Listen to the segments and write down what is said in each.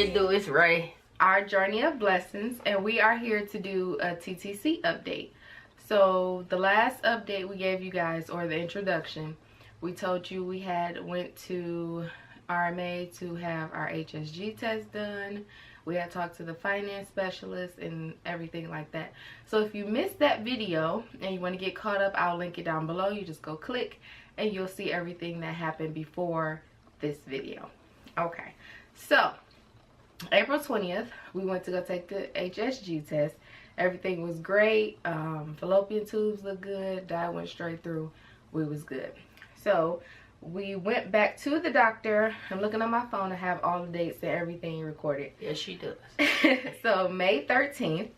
it do? It's Ray. Our journey of blessings, and we are here to do a TTC update. So the last update we gave you guys, or the introduction, we told you we had went to RMA to have our HSG test done. We had talked to the finance specialist and everything like that. So if you missed that video and you want to get caught up, I'll link it down below. You just go click and you'll see everything that happened before this video. Okay, so April 20th, we went to go take the HSG test. Everything was great. Fallopian tubes looked good. Dye went straight through. We was good. So we went back to the doctor. I'm looking on my phone to have all the dates and everything recorded. Yes, she does. So May 13th,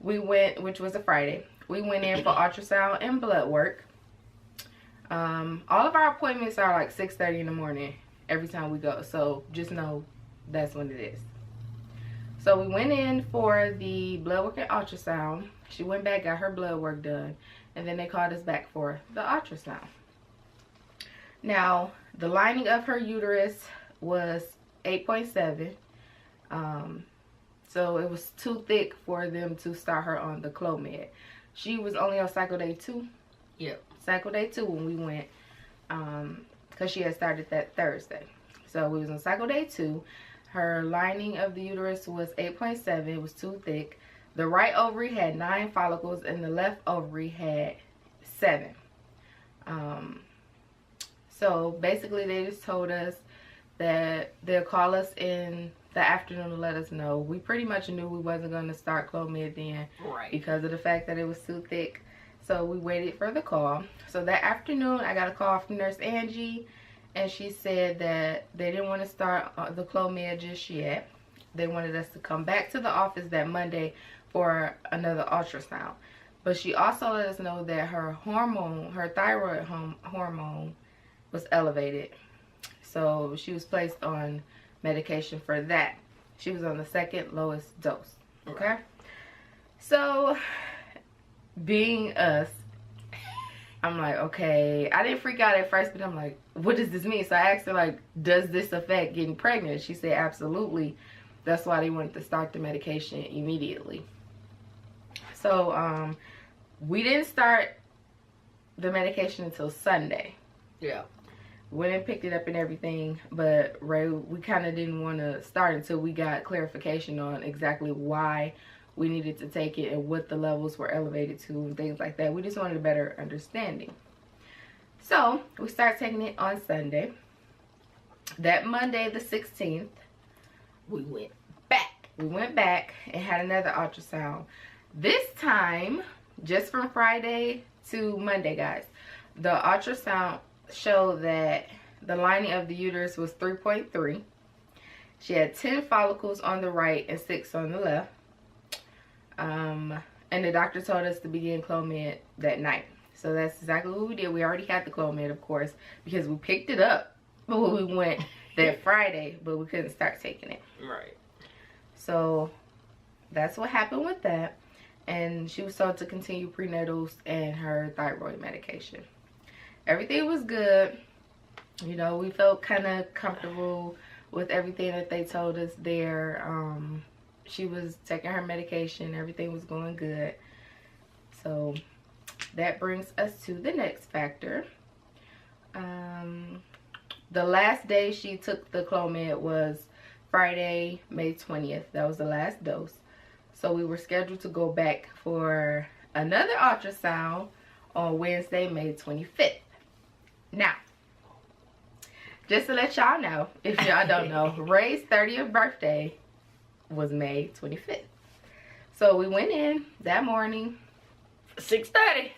we went, which was a Friday. We went in for ultrasound and blood work. All of our appointments are like 6:30 in the morning every time we go. So just know that's when it is. So we went in for the blood work and ultrasound. She went back, got her blood work done, and then they called us back for the ultrasound. Now, the lining of her uterus was 8.7. So it was too thick for them to start her on the Clomid. She was only on cycle day 2. Yep. Cycle day 2 when we went, because she had started that Thursday. So we was on cycle day 2. Her lining of the uterus was 8.7. It was too thick. The right ovary had 9 follicles and the left ovary had 7. So basically they just told us that they'll call us in the afternoon to let us know. We pretty much knew we wasn't going to start Clomid then, right, because of the fact that it was too thick. So we waited for the call. So that afternoon I got a call from Nurse Angie, and she said that they didn't want to start the Clomid just yet. They wanted us to come back to the office that Monday for another ultrasound. But she also let us know that her hormone, her thyroid hormone, was elevated. So she was placed on medication for that. She was on the second lowest dose. Okay? So, being us, I'm like, okay. I didn't freak out at first, but I'm like, what does this mean? So I asked her, like, does this affect getting pregnant? She said, absolutely. That's why they wanted to start the medication immediately. So, we didn't start the medication until Sunday. Yeah. Went and picked it up and everything, but Ray, we kind of didn't want to start until we got clarification on exactly why we needed to take it and what the levels were elevated to and things like that. We just wanted a better understanding. So we started taking it on Sunday. That Monday the 16th, we went back. We went back and had another ultrasound. This time, just from Friday to Monday, guys, the ultrasound showed that the lining of the uterus was 3.3. She had 10 follicles on the right and 6 on the left. And the doctor told us to begin Clomid that night. So that's exactly what we did. We already had the Clomid, of course, because we picked it up when we went that Friday, but we couldn't start taking it. Right. So that's what happened with that. And she was told to continue prenatals and her thyroid medication. Everything was good. You know, we felt kind of comfortable with everything that they told us there. She was taking her medication. Everything was going good. So that brings us to the next factor. The last day she took the Clomid was Friday, May 20th. That was the last dose. So we were scheduled to go back for another ultrasound on Wednesday, May 25th. Now, just to let y'all know, if y'all don't know, Ray's 30th birthday was May 25th. So we went in that morning, 6:30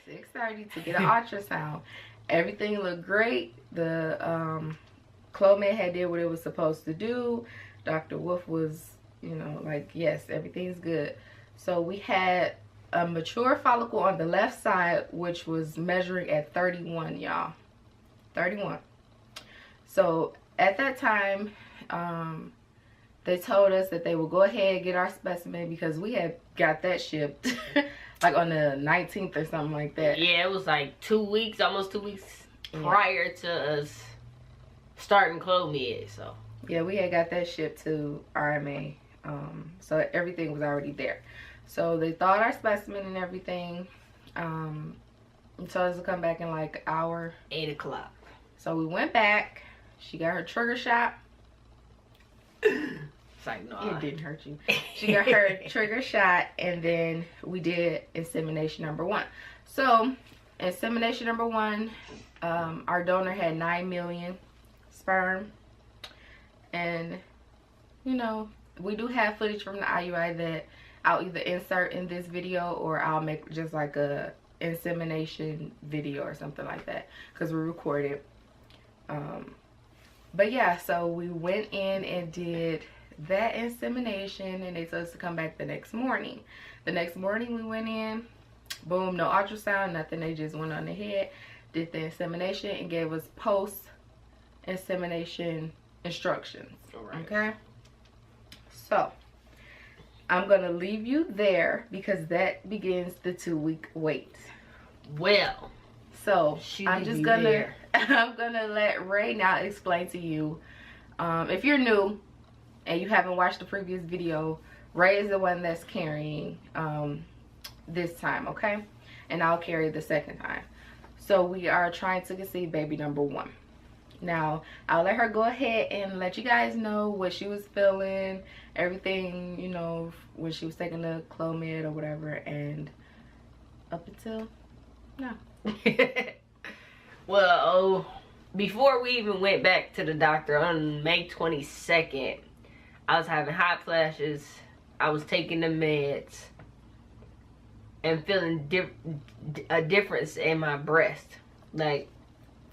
to get an ultrasound. Everything looked great. The Clomid had did what it was supposed to do. Dr. Wolf was, you know, like, yes, everything's good. So we had a mature follicle on the left side, which was measuring at 31, y'all. 31. So at that time, they told us that they would go ahead and get our specimen because we had got that shipped like on the 19th or something like that. Yeah, it was like 2 weeks, almost 2 weeks prior to us starting Clomid. So Yeah, we had got that shipped to RMA. So everything was already there. So they thawed our specimen and everything. And told us to come back in like an hour. 8 o'clock. So we went back. She got her trigger shot. It's like, no. It didn't hurt you. She got her trigger shot, and then we did insemination number 1. So insemination number 1, our donor had 9 million sperm. And, you know, we do have footage from the IUI that I'll either insert in this video, or I'll make just like a insemination video or something like that, because we recorded. But yeah, so we went in and did that insemination, and they told us to come back the next morning. The next morning we went in, boom, no ultrasound, nothing. They just went on ahead, did the insemination, and gave us post insemination instructions. Right. Okay, so I'm gonna leave you there because that begins the 2-week wait. Well, so I'm just gonna there. I'm gonna let Ray now explain to you. If you're new and you haven't watched the previous video, Ray is the one that's carrying this time, okay? And I'll carry the second time. So we are trying to conceive baby number 1. Now, I'll let her go ahead and let you guys know what she was feeling, everything, you know, when she was taking the Clomid or whatever, and up until now. Well, before we even went back to the doctor on May 22nd, I was having hot flashes. I was taking the meds and feeling a difference in my breast. Like,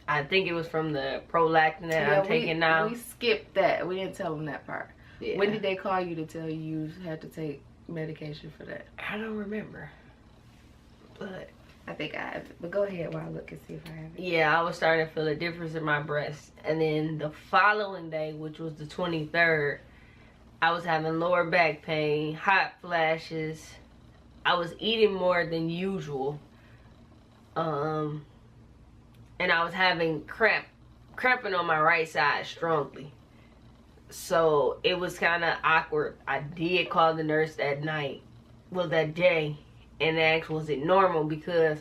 I think it was from the prolactin that I'm taking now. We skipped that. We didn't tell them that part. Yeah. When did they call you to tell you had to take medication for that? I don't remember. But I think I have it. But go ahead while I look and see if I have it. yeah, I was starting to feel a difference in my breast. And then the following day, which was the 23rd, I was having lower back pain, hot flashes. I was eating more than usual. And I was having cramping on my right side strongly. So it was kind of awkward. I did call the nurse that night, well, that day, and asked, was it normal? Because,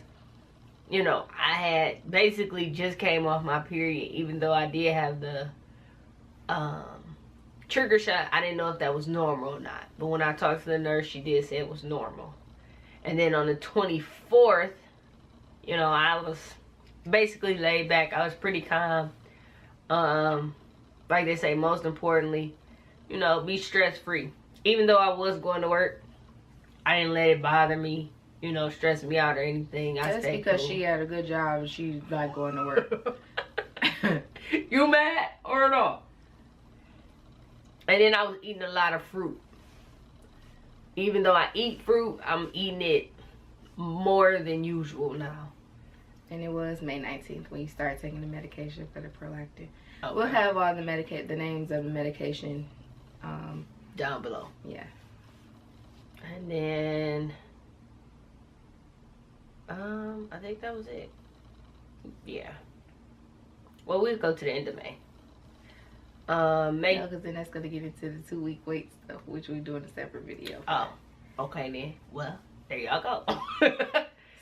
you know, I had basically just came off my period, even though I did have the trigger shot. I didn't know if that was normal or not. But when I talked to the nurse, she did say it was normal. And then on the 24th, you know, I was basically laid back. I was pretty calm. Like they say, most importantly, you know, be stress-free. Even though I was going to work, I didn't let it bother me, you know, stress me out or anything. That's because cool. She had a good job and she's not going to work. You mad or no? And then I was eating a lot of fruit. Even though I eat fruit, I'm eating it more than usual now. And it was May 19th when you started taking the medication for the prolactin. Okay. We'll have all the names of the medication down below. Yeah. And then I think that was it. Yeah. Well, we'll go to the end of May. May. Because then that's gonna get into the 2-week wait stuff, which we do in a separate video. Oh, okay then. Well, there y'all go.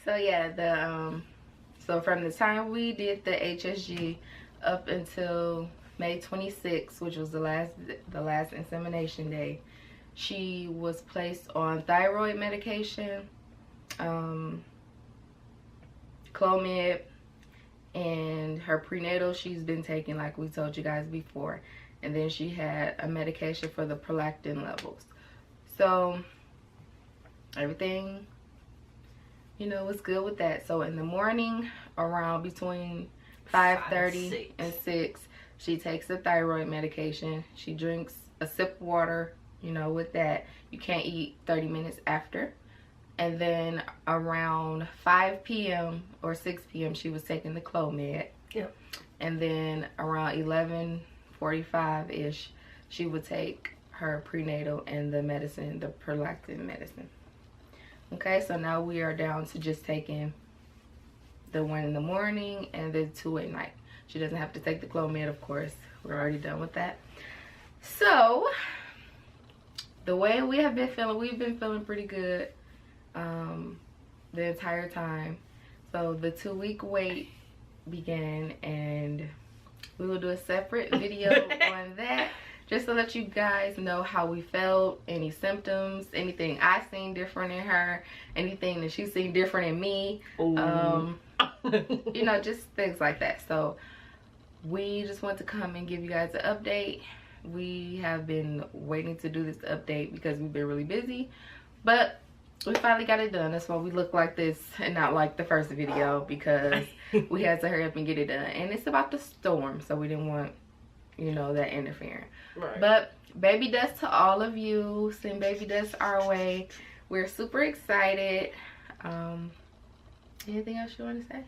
So yeah, so from the time we did the HSG up until May 26th, which was the last insemination day, she was placed on thyroid medication, Clomid, and her prenatal she's been taking like we told you guys before, and then she had a medication for the prolactin levels. So everything, you know, was good with that. So in the morning around between 5:30 and 6, she takes the thyroid medication. She drinks a sip of water, you know, with that. You can't eat 30 minutes after. And then around 5 p.m. or 6 p.m. she was taking the Clomid. Yep. And then around 11:45-ish she would take her prenatal and the medicine, the prolactin medicine. Okay, so now we are down to just taking the one in the morning and the 2 at night. She doesn't have to take the Clomid, of course. We're already done with that. So the way we have been feeling, we've been feeling pretty good the entire time. So the 2-week wait began, and we will do a separate video on that, just to let you guys know how we felt, any symptoms, anything I seen different in her, anything that she seen different in me. You know, just things like that. So we just want to come and give you guys an update. We have been waiting to do this update because we've been really busy, but we finally got it done. That's why we look like this and not like the first video, because we had to hurry up and get it done. And it's about the storm, so we didn't want, you know, that interfering. Right. But baby dust to all of you. Send baby dust our way. We're super excited. Anything else you want to say?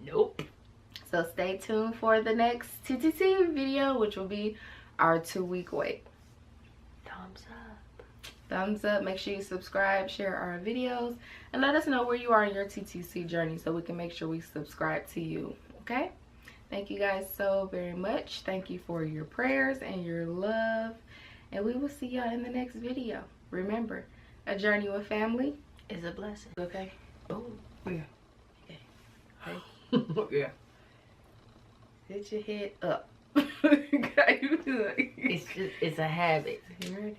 Nope. So stay tuned for the next TTT video, which will be our 2-week wait. Thumbs up. Thumbs up. Make sure you subscribe, share our videos, and let us know where you are in your TTC journey so we can make sure we subscribe to you. Okay? Thank you guys so very much. Thank you for your prayers and your love, and we will see y'all in the next video. Remember, a journey with family is a blessing. Okay? Boom. Yeah. Okay. Yeah. Hit your head up. It's a habit. You ready?